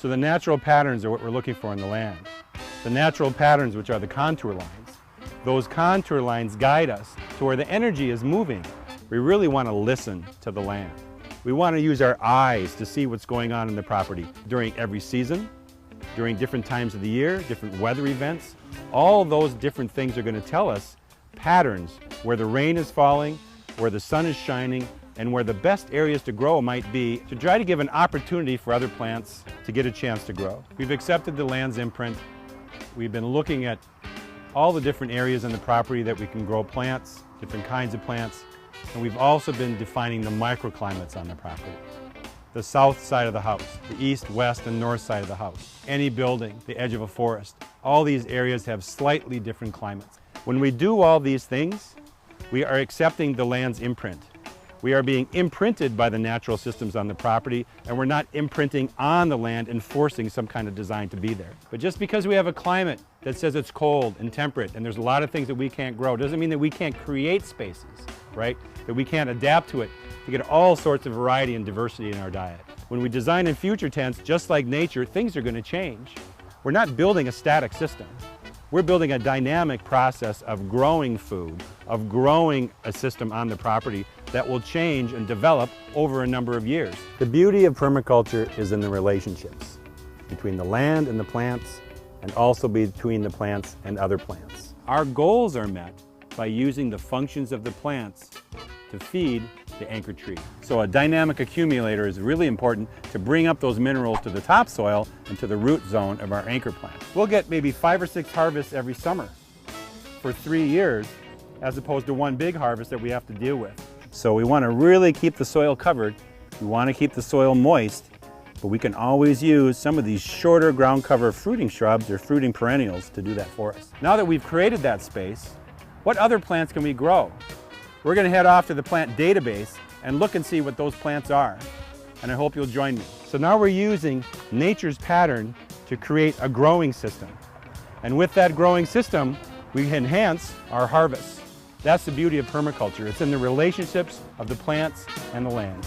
So the natural patterns are what we're looking for in the land. The natural patterns, which are the contour lines. Those contour lines guide us to where the energy is moving. We really want to listen to the land. We want to use our eyes to see what's going on in the property during every season, during different times of the year, different weather events. All those different things are going to tell us patterns, where the rain is falling, where the sun is shining, and where the best areas to grow might be, to try to give an opportunity for other plants to get a chance to grow. We've accepted the land's imprint. We've been looking at all the different areas on the property that we can grow plants, different kinds of plants, and we've also been defining the microclimates on the property. The south side of the house, the east, west, and north side of the house, any building, the edge of a forest. All these areas have slightly different climates. When we do all these things, we are accepting the land's imprint. We are being imprinted by the natural systems on the property, and we're not imprinting on the land and forcing some kind of design to be there. But just because we have a climate that says it's cold and temperate and there's a lot of things that we can't grow, doesn't mean that we can't create spaces, right? That we can't adapt to it to get all sorts of variety and diversity in our diet. When we design in future tense, just like nature, things are going to change. We're not building a static system. We're building a dynamic process of growing food, of growing a system on the property that will change and develop over a number of years. The beauty of permaculture is in the relationships between the land and the plants, and also between the plants and other plants. Our goals are met by using the functions of the plants to feed the anchor tree. So a dynamic accumulator is really important to bring up those minerals to the topsoil and to the root zone of our anchor plant. We'll get maybe 5 or 6 harvests every summer for 3 years, as opposed to one big harvest that we have to deal with. So we want to really keep the soil covered. We want to keep the soil moist, but we can always use some of these shorter ground cover fruiting shrubs or fruiting perennials to do that for us. Now that we've created that space, what other plants can we grow? We're going to head off to the plant database and look and see what those plants are. And I hope you'll join me. So now we're using nature's pattern to create a growing system. And with that growing system, we enhance our harvests. That's the beauty of permaculture. It's in the relationships of the plants and the land.